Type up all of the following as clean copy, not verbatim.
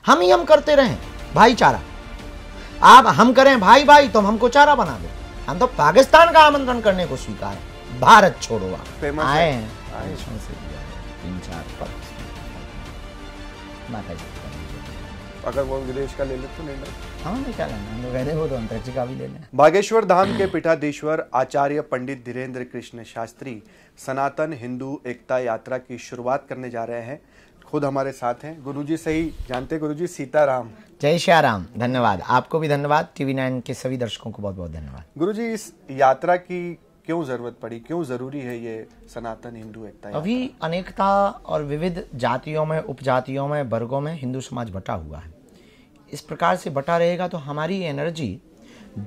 हम करते रहें भाईचारा। आप हम करें भाई भाई तो हमको चारा बना दो। हम तो पाकिस्तान का आमंत्रण करने को स्वीकार है। भारत छोड़ो आप आए हैं 3-4 पद माता जी। अगर वो विदेश का ले ले तो नहीं ले। हाँ नहीं क्या लेना, हम लोग कहते हैं वो तो अंतरिक्ष का भी ले लें। बागेश्वर धाम के पीठाधीश्वर आचार्य पंडित धीरेन्द्र कृष्ण शास्त्री सनातन हिंदू एकता यात्रा की शुरुआत करने जा रहे हैं। खुद हमारे साथ हैं गुरुजी से ही जानते। गुरुजी सीताराम। जय श्री राम। धन्यवाद, आपको भी धन्यवाद, TV9 के सभी दर्शकों को बहुत बहुत धन्यवाद। गुरुजी, इस यात्रा की क्यों जरूरत पड़ी, क्यों जरूरी है ये सनातन हिंदू एकता यात्रा? अभी अनेकता और विविध जातियों में, उपजातियों में, वर्गों में हिंदू समाज बटा हुआ है। इस प्रकार से बटा रहेगा तो हमारी एनर्जी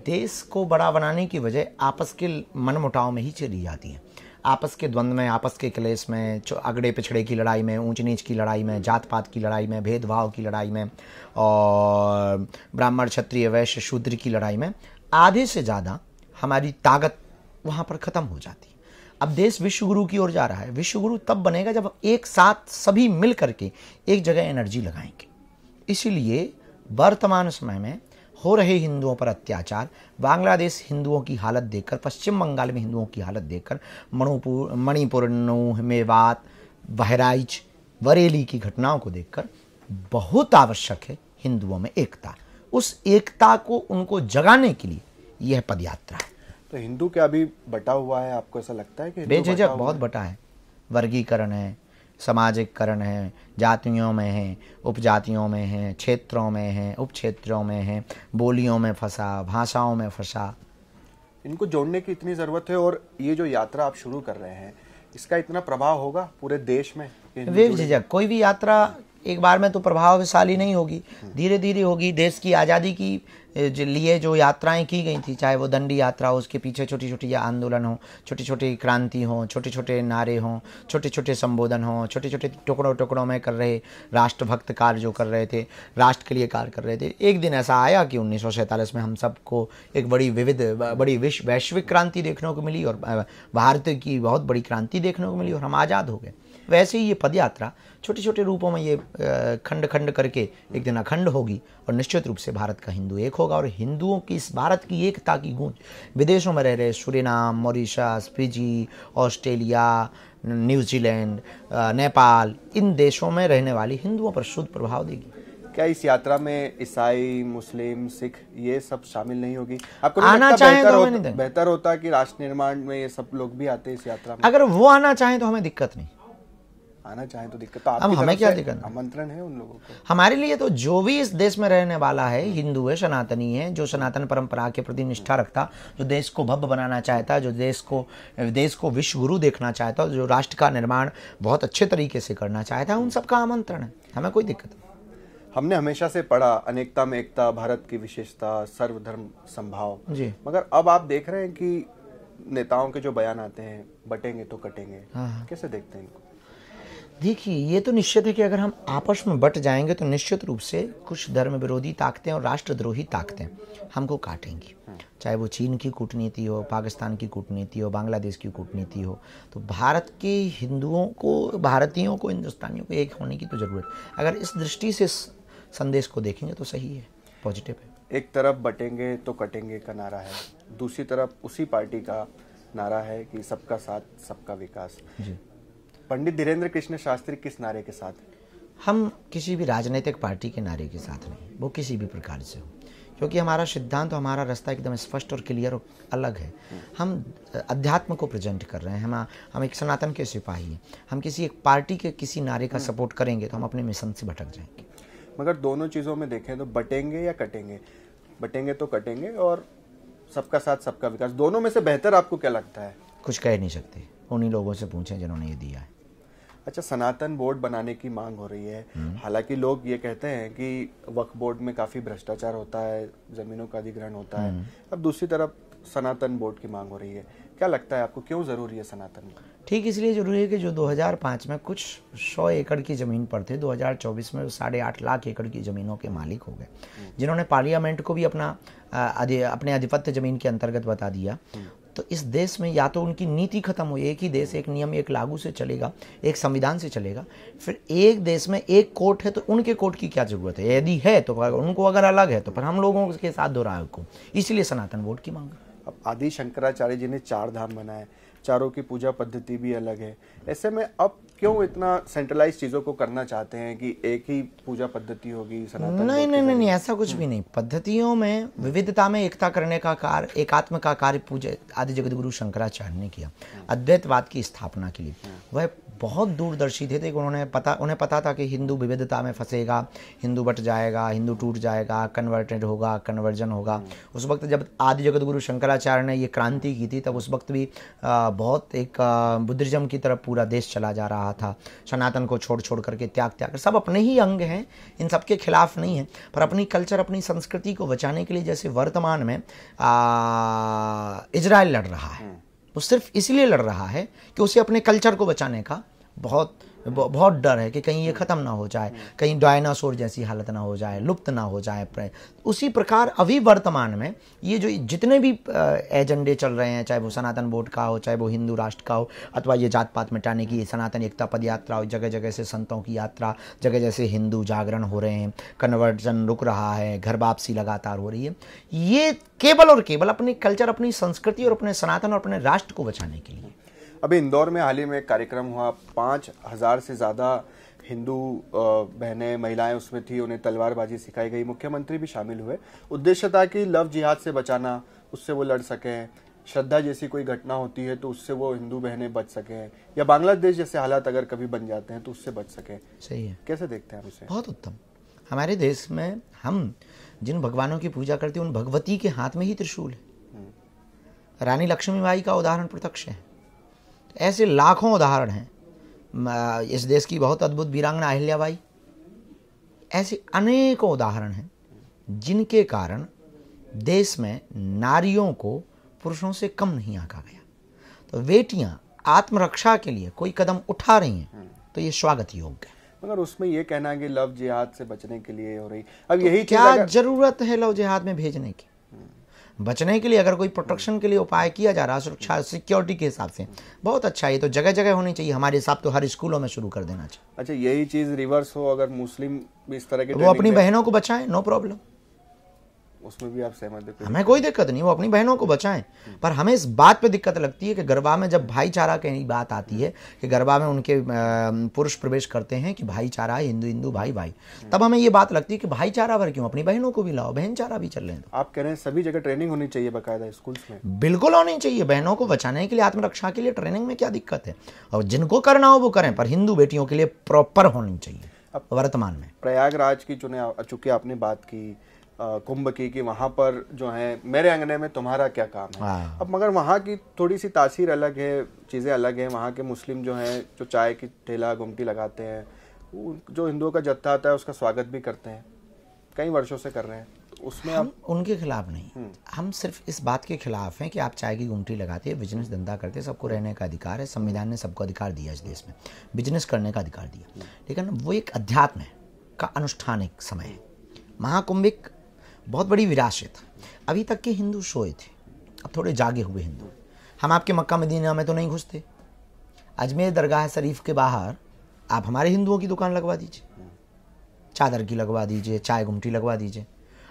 देश को बड़ा बनाने की वजह आपस के मनमुटाव में ही चली जाती है। आपस के द्वंद्व में, आपस के क्लेश में, अगड़े पिछड़े की लड़ाई में, ऊंच नीच की लड़ाई में, जात पात की लड़ाई में, भेदभाव की लड़ाई में और ब्राह्मण क्षत्रिय वैश्य शूद्र की लड़ाई में आधे से ज़्यादा हमारी ताकत वहाँ पर ख़त्म हो जाती है। अब देश विश्वगुरु की ओर जा रहा है। विश्वगुरु तब बनेगा जब एक साथ सभी मिल करके एक जगह एनर्जी लगाएंगे। इसीलिए वर्तमान समय में हो रहे हिंदुओं पर अत्याचार, बांग्लादेश हिंदुओं की हालत देखकर, पश्चिम बंगाल में हिंदुओं की हालत देखकर, मणिपुर, नूह, मेवात, बहराइच, बरेली की घटनाओं को देखकर बहुत आवश्यक है हिंदुओं में एकता। उस एकता को उनको जगाने के लिए यह पदयात्रा है। तो हिंदू क्या अभी बटा हुआ है? आपको ऐसा लगता है कि बेझिझक बहुत बटा है। वर्गीकरण है, सामाजिककरण है, जातियों में है, उपजातियों में है, क्षेत्रों में है, उप क्षेत्रों में है, बोलियों में फंसा, भाषाओं में फंसा। इनको जोड़ने की इतनी ज़रूरत है। और ये जो यात्रा आप शुरू कर रहे हैं, इसका इतना प्रभाव होगा पूरे देश में? बेझिझक कोई भी यात्रा एक बार में तो प्रभावशाली नहीं होगी, धीरे धीरे होगी। देश की आज़ादी की लिए जो यात्राएं की गई थी, चाहे वो दंडी यात्रा हो, उसके पीछे छोटी छोटी आंदोलन हो, छोटी छोटी क्रांति हो, छोटे छोटे नारे हों, छोटे छोटे संबोधन हों, छोटे छोटे टुकड़ों टुकड़ों में कर रहे राष्ट्रभक्त कार्य जो कर रहे थे, राष्ट्र के लिए कार्य कर रहे थे। एक दिन ऐसा आया कि 1947 में हम सबको एक बड़ी वैश्विक क्रांति देखने को मिली और भारत की बहुत बड़ी क्रांति देखने को मिली और हम आज़ाद हो गए। वैसे ही ये पदयात्रा छोटे छोटे रूपों में ये खंड खंड करके एक दिन अखंड होगी और निश्चित रूप से भारत का हिंदू एक होगा। और हिंदुओं की, इस भारत की एकता की गूंज विदेशों में रह रहे Suriname, Mauritius, Fiji, Australia, New Zealand, Nepal, इन देशों में रहने वाली हिंदुओं पर शुद्ध प्रभाव देगी। क्या इस यात्रा में ईसाई, मुस्लिम, सिख ये सब शामिल नहीं होगी? आपको आना चाहें तो हमें नहीं देंगे। बेहतर होता कि राष्ट्र निर्माण में ये सब लोग भी आते इस यात्रा में? अगर वो आना चाहें तो हमें दिक्कत नहीं। आना चाहें तो दिक्कत, तो अब हमें क्या दिक्कत? आमंत्रण है उन लोगों को। हमारे लिए तो जो भी इस देश में रहने वाला है, हिंदू है, सनातनी है, जो सनातन परंपरा के प्रति निष्ठा रखता, जो देश को भव्य बनाना चाहता, जो देश को विश्व गुरु देखना चाहता, जो राष्ट्र का निर्माण बहुत अच्छे तरीके से करना चाहता है, उन सबका आमंत्रण है। हमें कोई दिक्कत नहीं। हमने हमेशा से पढ़ा अनेकता में एकता, भारत की विशेषता, सर्वधर्म संभाव जी। मगर अब आप देख रहे हैं कि नेताओं के जो बयान आते हैं, बटेंगे तो कटेंगे, कैसे देखते हैं इनको? देखिए, ये तो निश्चित है कि अगर हम आपस में बट जाएंगे तो निश्चित रूप से कुछ धर्म विरोधी ताकतें और राष्ट्रद्रोही ताकतें हमको काटेंगी। चाहे वो चीन की कूटनीति हो, पाकिस्तान की कूटनीति हो, बांग्लादेश की कूटनीति हो। तो भारत के हिंदुओं को, भारतीयों को, हिंदुस्तानियों को एक होने की तो ज़रूरत है। अगर इस दृष्टि से संदेश को देखेंगे तो सही है, पॉजिटिव है। एक तरफ बटेंगे तो कटेंगे का नारा है, दूसरी तरफ उसी पार्टी का नारा है कि सबका साथ सबका विकास जी। पंडित धीरेन्द्र कृष्ण शास्त्री किस नारे के साथ? हम किसी भी राजनीतिक पार्टी के नारे के साथ नहीं, वो किसी भी प्रकार से हो, क्योंकि हमारा सिद्धांत, हमारा रास्ता एकदम स्पष्ट और क्लियर और अलग है। हम अध्यात्म को प्रेजेंट कर रहे हैं। हम एक सनातन के सिपाही हैं। हम किसी एक पार्टी के किसी नारे का सपोर्ट करेंगे तो हम अपने मिशन से भटक जाएंगे। मगर दोनों चीज़ों में देखें तो बटेंगे या कटेंगे, बटेंगे तो कटेंगे और सबका साथ सबका विकास, दोनों में से बेहतर आपको क्या लगता है? कुछ कह नहीं सकते, उन्हीं लोगों से पूछें जिन्होंने ये दिया है। अच्छा, सनातन बोर्ड बनाने की मांग हो रही है। हालांकि लोग ये कहते हैं कि वक्फ बोर्ड में काफ़ी भ्रष्टाचार होता है, ज़मीनों का अधिग्रहण होता है। अब दूसरी तरफ सनातन बोर्ड की मांग हो रही है। क्या लगता है आपको, क्यों ज़रूरी है सनातन? ठीक इसलिए ज़रूरी है कि जो 2005 में कुछ 100 एकड़ की ज़मीन पर थे, 2024 में 8.5 लाख एकड़ की ज़मीनों के मालिक हो गए, जिन्होंने पार्लियामेंट को भी अपने आधिपत्य ज़मीन के अंतर्गत बता दिया। तो इस देश में या तो उनकी नीति खत्म हो, एक ही देश एक नियम एक लागू से चलेगा, एक संविधान से चलेगा, फिर एक देश में एक कोर्ट है तो उनके कोर्ट की क्या जरूरत है, यदि है तो उनको अगर अलग है तो फिर हम लोगों के साथ दोहराए को, इसलिए सनातन बोर्ड की मांग। अब आदि शंकराचार्य जी ने 4 धाम बनाए, चारों की पूजा पद्धति भी अलग है, ऐसे में अब क्यों इतना सेंट्रलाइज चीजों को करना चाहते हैं कि एक ही पूजा पद्धति होगी सनातन? नहीं, ऐसा कुछ भी नहीं। पद्धतियों में विविधता में एकता करने का कार्य, एकात्म का कार्य पूज्य आदि जगत गुरु शंकराचार्य ने किया अद्वैतवाद की स्थापना के लिए। वह बहुत दूरदर्शी थे कि उन्हें पता था कि हिंदू विविधता में फंसेगा, हिंदू बट जाएगा, हिंदू टूट जाएगा, कन्वर्टेड होगा, कन्वर्जन होगा। उस वक्त जब आदि जगत गुरु शंकराचार्य ने ये क्रांति की थी तब उस वक्त भी बहुत एक बुद्धिज्म की तरफ पूरा देश चला जा रहा था। सनातन को छोड़ करके त्याग कर, सब अपने ही अंग हैं, इन सबके खिलाफ नहीं है, पर अपनी कल्चर अपनी संस्कृति को बचाने के लिए जैसे वर्तमान में इजराइल लड़ रहा है, वो सिर्फ इसलिए लड़ रहा है कि उसे अपने कल्चर को बचाने का बहुत डर है कि कहीं ये ख़त्म ना हो जाए, कहीं डायनासोर जैसी हालत ना हो जाए, लुप्त ना हो जाए। उसी प्रकार अभी वर्तमान में ये जो जितने भी एजेंडे चल रहे हैं, चाहे वो सनातन बोर्ड का हो, चाहे वो हिंदू राष्ट्र का हो, अथवा ये जात पात मिटाने की सनातन एकता पद यात्रा हो, जगह जगह से संतों की यात्रा, जगह जैसे हिंदू जागरण हो रहे हैं, कन्वर्जन रुक रहा है, घर वापसी लगातार हो रही है, ये केवल और केवल अपनी कल्चर, अपनी संस्कृति और अपने सनातन और अपने राष्ट्र को बचाने के लिए। अभी इंदौर में हाल ही में एक कार्यक्रम हुआ, 5000 से ज़्यादा हिंदू बहनें महिलाएं उसमें थी, उन्हें तलवारबाजी सिखाई गई, मुख्यमंत्री भी शामिल हुए। उद्देश्य था कि लव जिहाद से बचाना, उससे वो लड़ सकें, श्रद्धा जैसी कोई घटना होती है तो उससे वो हिंदू बहनें बच सकें, या बांग्लादेश जैसे हालात अगर कभी बन जाते हैं तो उससे बच सकें। सही है, कैसे देखते हैं आप इसे? बहुत उत्तम। हमारे देश में हम जिन भगवानों की पूजा करते हैं उन भगवती के हाथ में ही त्रिशूल है। रानी लक्ष्मीबाई का उदाहरण प्रत्यक्ष है, ऐसे लाखों उदाहरण हैं। इस देश की बहुत अद्भुत वीरांगना अहिल्याबाई, ऐसे अनेकों उदाहरण हैं जिनके कारण देश में नारियों को पुरुषों से कम नहीं आंका गया। तो बेटियां आत्मरक्षा के लिए कोई कदम उठा रही हैं तो ये स्वागत योग्य है। मगर उसमें ये कहना है कि लव जिहाद से बचने के लिए हो रही, अब तो यही क्या जरूरत है लव जिहाद में भेजने की? बचने के लिए अगर कोई प्रोटेक्शन के लिए उपाय किया जा रहा है, सुरक्षा सिक्योरिटी के हिसाब से, बहुत अच्छा, ये तो जगह जगह होनी चाहिए। हमारे हिसाब तो हर स्कूलों में शुरू कर देना चाहिए। अच्छा, यही चीज रिवर्स हो, अगर मुस्लिम भी इस तरह के वो अपनी बहनों को बचाएं, नो प्रॉब्लम, उसमें भी आप सहमत हैं? हमें कोई दिक्कत नहीं, वो अपनी बहनों को बचाएं। पर हमें इस बात पे दिक्कत लगती है कि गरबा में जब भाईचारा की बात आती है कि गरबा में उनके पुरुष प्रवेश करते हैं कि भाईचारा, हिंदू हिंदू भाई भाई, तब हमें ये बात लगती है कि भाईचारा भर क्यों, अपनी बहनों को भी लाओ, बहनचारा भी चल रहे हैं। आप कह रहे हैं सभी जगह ट्रेनिंग होनी चाहिए बाकायदा स्कूल में? बिल्कुल होनी चाहिए। बहनों को बचाने के लिए, आत्मरक्षा के लिए ट्रेनिंग में क्या दिक्कत है? और जिनको करना हो वो करें, पर हिंदू बेटियों के लिए प्रॉपर होनी चाहिए। अब वर्तमान में प्रयागराज की चूंकि आपने बात की कुंभ की, कि वहां पर जो है मेरे अंगने में तुम्हारा क्या काम है। अब मगर वहां की थोड़ी सी तासीर अलग है, चीजें अलग है। वहां के मुस्लिम जो हैं, जो चाय की ठेला गुमटी लगाते हैं, जो हिंदुओं का जत्था आता है उसका स्वागत भी करते हैं, कई वर्षों से कर रहे हैं। तो उसमें हम उनके खिलाफ नहीं, हम सिर्फ इस बात के खिलाफ हैं कि आप चाय की गुमटी लगाते हैं, बिजनेस धंधा करते हैं, सबको रहने का अधिकार है, संविधान ने सबको अधिकार दिया इस देश में, बिजनेस करने का अधिकार दिया, लेकिन वो एक अध्यात्म है का अनुष्ठानिक समय है। महाकुंभ एक बहुत बड़ी विरासत। अभी तक के हिंदू सोए थे, अब थोड़े जागे हुए हिंदू। हम आपके मक्का मदीना में तो नहीं घुसते, अजमेर दरगाह शरीफ के बाहर आप हमारे हिंदुओं की दुकान लगवा दीजिए, चादर की लगवा दीजिए, चाय गुमटी लगवा दीजिए।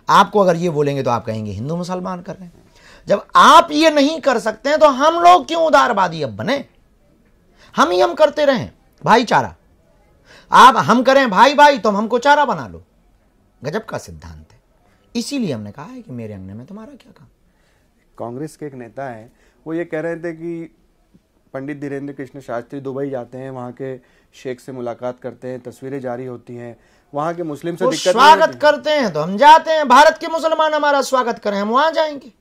आपको अगर ये बोलेंगे तो आप कहेंगे हिंदू मुसलमान कर रहे हैं। जब आप ये नहीं कर सकते हैं तो हम लोग क्यों उदारवादी अब बने? हम करते रहें भाईचारा, आप हम करें भाई भाई, तुम हमको चारा बना लो। गजब का सिद्धांत है। इसीलिए हमने कहा है कि मेरे अंगने में तुम्हारा क्या काम। कांग्रेस के एक नेता हैं, वो ये कह रहे थे कि पंडित धीरेन्द्र कृष्ण शास्त्री दुबई जाते हैं, वहाँ के शेख से मुलाकात करते हैं, तस्वीरें जारी होती हैं, वहाँ के मुस्लिम से दिक्कत स्वागत करते हैं तो हम जाते हैं। भारत के मुसलमान हमारा स्वागत करें, हम वहां जाएंगे।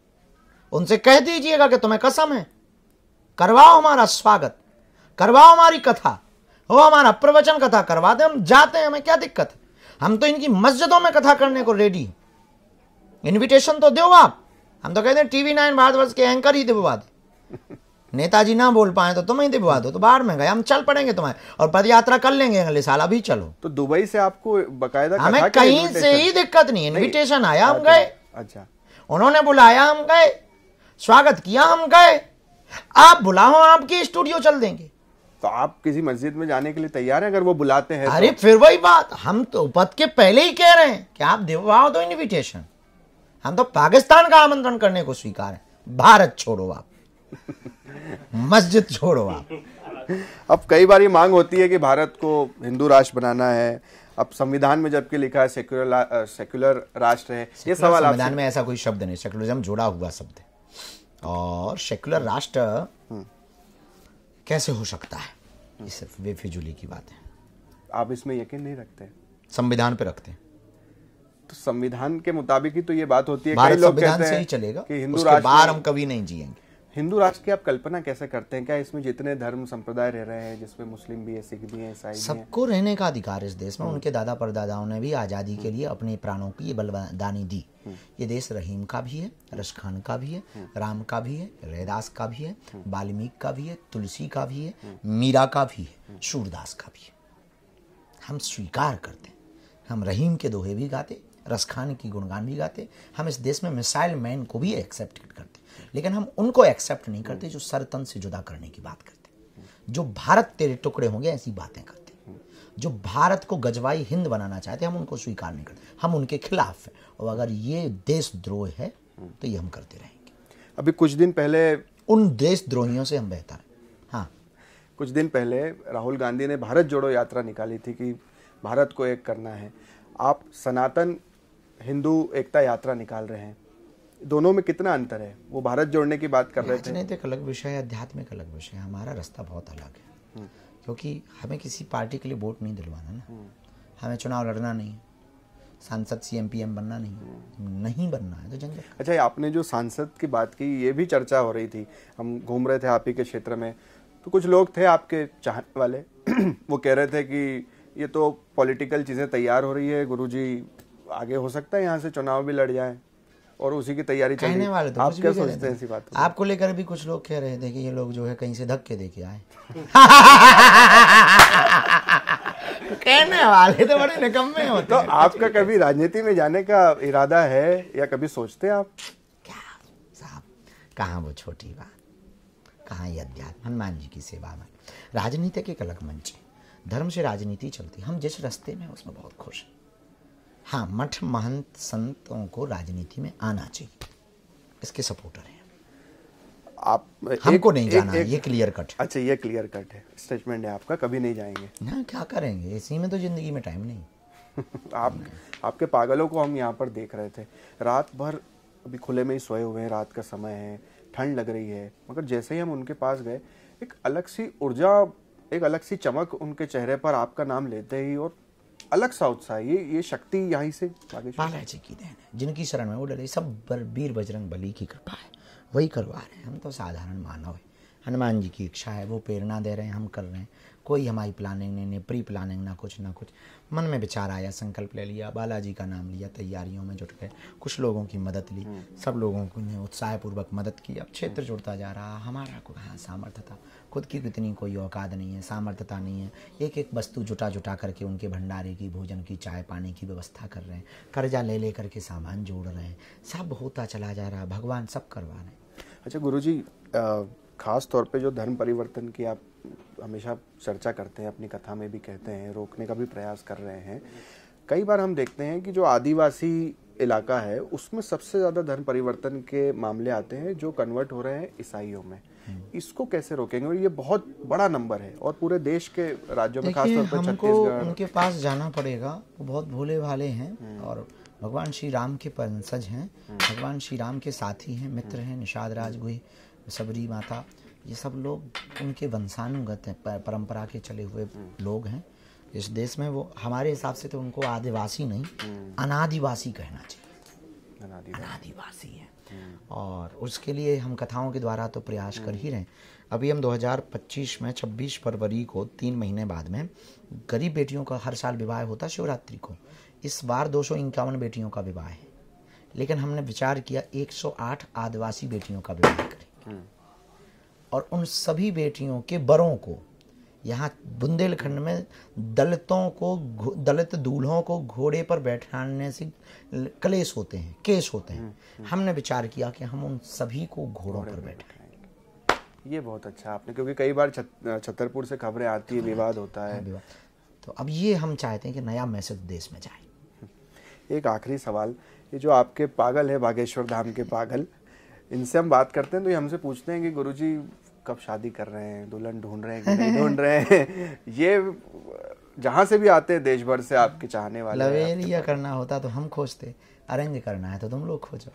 उनसे कह दीजिएगा कि तुम्हें कसम है, करवाओ हमारा स्वागत, करवाओ हमारी कथा, हो हमारा प्रवचन कथा करवा दे, हम जाते हैं, हमें क्या दिक्कत है। हम तो इनकी मस्जिदों में कथा करने को रेडी। इनविटेशन तो दो आप, हम तो कहते हैं TV9 भारतवर्ष के एंकर ही दिलवा दे। नेताजी ना बोल पाए तो तुम ही दिलवा दो, तो बाहर में गए, हम चल पड़ेंगे तुम्हारे और पद यात्रा कर लेंगे अगले साल। अभी चलो। तो दुबई से आपको बकायदा हमें कहीं से ही दिक्कत नहीं, इन्विटेशन आया हम गए, अच्छा, उन्होंने बुलाया हम गए, स्वागत किया हम गए, आप बुलाओ, आपके स्टूडियो चल देंगे। तो आप किसी मस्जिद में जाने के लिए तैयार हैं अगर वो बुलाते हैं? अरे फिर वही बात, हम तो पद के पहले ही कह रहे हैं कि आप दिलवाओ दो इनविटेशन। हम तो पाकिस्तान का आमंत्रण करने को स्वीकार है। भारत छोड़ो आप, मस्जिद छोड़ो आप। अब कई बार ये मांग होती है कि भारत को हिंदू राष्ट्र बनाना है। अब संविधान में जबकि लिखा है सेक्युलर राष्ट्र है, ये सवाल संविधान में ऐसा कोई शब्द नहीं, सेकुलरिज्म जुड़ा हुआ शब्द है। और सेक्युलर राष्ट्र कैसे हो सकता है, ये सिर्फ बेफिजूली की बात है। आप इसमें यकीन नहीं रखते? संविधान पे रखते हैं। तो संविधान के मुताबिक ही तो ये बात होती है। भारत कई लोग संविधान कहते से हैं ही चलेगा, कि हिंदू उसके राष्ट्र, बाहर हम कभी नहीं जिएंगे। हिंदू राष्ट्र की आप कल्पना कैसे करते हैं? क्या इसमें जितने धर्म संप्रदाय रह रहे हैं, जिसमें मुस्लिम भी है, सिख भी है, ईसाई भी है, सबको रहने का अधिकार इस देश में। उनके दादा परदादाओं ने भी आज़ादी के लिए अपने प्राणों की बलिदानी दी। ये देश रहीम का भी है, रशखान का भी है, राम का भी है, रैदास का भी है, वाल्मीकि का भी है, तुलसी का भी है, मीरा का भी है, सूरदास का भी है। हम स्वीकार करते हैं, हम रहीम के दोहे भी गाते, रसखान की गुणगान भी गाते। हम इस देश में मिसाइल मैन को भी एक्सेप्ट करते, लेकिन हम उनको एक्सेप्ट नहीं करते जो सर तन से जुदा करने की बात करते, जो भारत तेरे टुकड़े होंगे ऐसी बातें करते, जो भारत को गजवाई हिंद बनाना चाहते, हम उनको स्वीकार नहीं करते। हम उनके खिलाफ हैं, और अगर ये देशद्रोह है तो ये हम करते रहेंगे। अभी कुछ दिन पहले उन देशद्रोहियों से हम बेहतर हैं। हाँ, कुछ दिन पहले राहुल गांधी ने भारत जोड़ो यात्रा निकाली थी कि भारत को एक करना है। आप सनातन हिंदू एकता यात्रा निकाल रहे हैं, दोनों में कितना अंतर है? वो भारत जोड़ने की बात कर रहे थे। राजनीतिक अलग विषय है, आध्यात्मिक अलग विषय है। हमारा रास्ता बहुत अलग है, क्योंकि हमें किसी पार्टी के लिए वोट नहीं दिलवाना ना, हमें चुनाव लड़ना नहीं, सांसद CM PM बनना नहीं बनना है तो झंझट। अच्छा, आपने जो सांसद की बात की, ये भी चर्चा हो रही थी, हम घूम रहे थे आप ही के क्षेत्र में, तो कुछ लोग थे आपके चाहने वाले वो कह रहे थे कि ये तो पॉलिटिकल चीज़ें तैयार हो रही है गुरुजी, आगे हो सकता है यहाँ से चुनाव भी लड़ जाए, और उसी की तैयारी चल रही है। वाले तो आप कुछ क्या भी कह सोचते हैं रहे ऐसी बात? थे। आपको लेकर भी कुछ लोग कह रहे थे कि ये लोग जो है कहीं से धक्के दे के आए। कहने वाले तो बड़े निकम्मे होते तो हैं। आपका कभी राजनीति में जाने का इरादा है या कभी सोचते हैं आप? क्या साहब, कहाँ वो छोटी बात, कहाँ ये अध्यात्म। हनुमान जी की सेवा में राजनीति एक अलग मंच है, धर्म से राजनीति चलती। हम जिस रास्ते में उसमें बहुत खुश हैं। हाँ, मठ महंत संतों को राजनीति में आना चाहिए, इसके सपोर्टर हैं आप। हमको नहीं जाना, ये क्लियर कट है। अच्छा, ये क्लियर कट है, स्टेटमेंट है आपका, कभी नहीं जाएंगे ना, क्या करेंगे, इसी में तो जिंदगी में टाइम नहीं। आपके पागलों को हम यहाँ पर देख रहे थे, रात भर अभी खुले में ही सोए हुए हैं, रात का समय है, ठंड लग रही है, मगर जैसे ही हम उनके पास गए, एक अलग सी ऊर्जा, एक अलग सी चमक उनके चेहरे पर आपका नाम लेते ही, और अलग सा उत्साह। ये शक्ति यहीं से बालाजी की देन है, जिनकी शरण में वो डरे, सब वीर बजरंग बली की कृपा है, वही करवा रहे हैं। हम तो साधारण मानव है, हनुमान जी की इच्छा है, वो प्रेरणा दे रहे हैं, हम कर रहे हैं। कोई हमारी प्लानिंग नहीं, प्री प्लानिंग, ना कुछ मन में विचार आया, संकल्प ले लिया, बालाजी का नाम लिया, तैयारियों में जुट गए, कुछ लोगों की मदद ली, सब लोगों को ने उत्साहपूर्वक मदद की। अब क्षेत्र जुड़ता जा रहा, हमारा को कहाँ सामर्थ्य था, खुद की इतनी कोई औकात नहीं है, सामर्थ्यता नहीं है। एक एक वस्तु जुटा करके उनके भंडारे की, भोजन की, चाय पानी की व्यवस्था कर रहे हैं, कर्जा ले करके सामान जोड़ रहे हैं, सब होता चला जा रहा, भगवान सब करवा रहे हैं। अच्छा गुरुजी, खास तौर पे जो धर्म परिवर्तन की आप हमेशा चर्चा करते हैं, अपनी कथा में भी कहते हैं, रोकने का भी प्रयास कर रहे हैं, कई बार हम देखते हैं कि जो आदिवासी इलाका है उसमें सबसे ज़्यादा धर्म परिवर्तन के मामले आते हैं जो कन्वर्ट हो रहे हैं ईसाइयों में। इसको कैसे रोकेंगे? और ये बहुत बड़ा नंबर है, और पूरे देश के राज्यों में, खासतौर पर छत्तीसगढ़। उनके पास जाना पड़ेगा, वो बहुत भोले भाले हैं और भगवान श्री राम के वंशज हैं, भगवान श्री राम के साथी हैं, मित्र हैं। निषाद राज गुही, सबरी माता, ये सब लोग उनके वंशानुगत हैं, परंपरा के चले हुए लोग हैं इस देश में। वो हमारे हिसाब से तो उनको आदिवासी नहीं, अनादिवासी कहना चाहिए, अनादिवासी है। और उसके लिए हम कथाओं के द्वारा तो प्रयास कर ही रहे हैं। अभी हम 2025 में 26 फरवरी को 3 महीने बाद में गरीब बेटियों का हर साल विवाह होता शिवरात्रि को, इस बार 251 बेटियों का विवाह है, लेकिन हमने विचार किया 108 आदिवासी बेटियों का विवाह करें, और उन सभी बेटियों के बरों को यहाँ बुंदेलखंड में दलित दूल्हों को घोड़े पर बैठाने से कलेश होते हैं, केस होते हैं। हमने विचार किया कि हम उन सभी को घोड़ों पर बैठाएंगे, ये बहुत अच्छा आपने, क्योंकि कई बार छतरपुर से खबरें आती है, विवाद होता है। तो अब ये हम चाहते हैं कि नया मैसेज देश में जाए। एक आखिरी सवाल, ये जो आपके पागल है बागेश्वर धाम के पागल, इनसे हम बात करते हैं तो ये हमसे पूछते हैं कि गुरुजी कब शादी कर रहे हैं, दुल्हन ढूंढ रहे हैं कि नहीं ढूंढ रहे हैं। ये जहाँ से भी आते हैं देश भर से आपके चाहने वाले। लवेरिया करना होता तो हम खोजते, अरेंज करना है तो तुम लोग खोजो।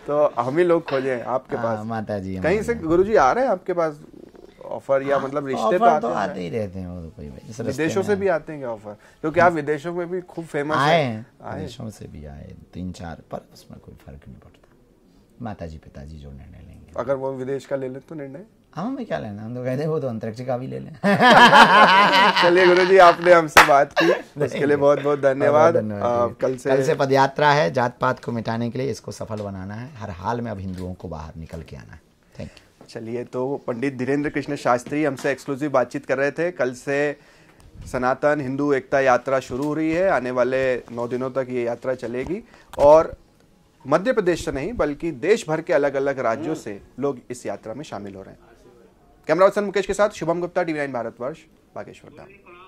तो हम ही लोग खोजे आपके पास। माता जी कहीं से गुरुजी आ रहे हैं आपके पास ऑफर, या मतलब रिश्ते पे तो आते ही रहते हैं। वो तो कोई भाई विदेशों से भी आते हैं क्या ऑफर? क्योंकि आप विदेशों में भी खूब फेमस आए, विदेशों से भी आए 3-4, पर उसमें कोई फर्क नहीं पड़ता। माता जी पिताजी जो निर्णय लेंगे। अगर वो विदेश का ले ले तो निर्णय हमें क्या लेना, हम तो कहते हैं वो तो अंतरिक्ष का भी ले लें। चलिए गुरुजी, आपने हमसे बात की, उसके लिए बहुत बहुत धन्यवाद। कल से पदयात्रा है जात पात को मिटाने के लिए, इसको सफल बनाना है। हर हाल में अब हिंदुओं को बाहर निकल के आना है। Thank you. चलिए, तो पंडित धीरेन्द्र कृष्ण शास्त्री हमसे एक्सक्लूसिव बातचीत कर रहे थे। कल से सनातन हिंदू एकता यात्रा शुरू हो रही है। आने वाले 9 दिनों तक ये यात्रा चलेगी और मध्य प्रदेश से नहीं बल्कि देश भर के अलग अलग राज्यों से लोग इस यात्रा में शामिल हो रहे हैं। कैमरा पर्सन मुकेश के साथ शुभम गुप्ता, TV9 भारतवर्ष, बागेश्वर धाम।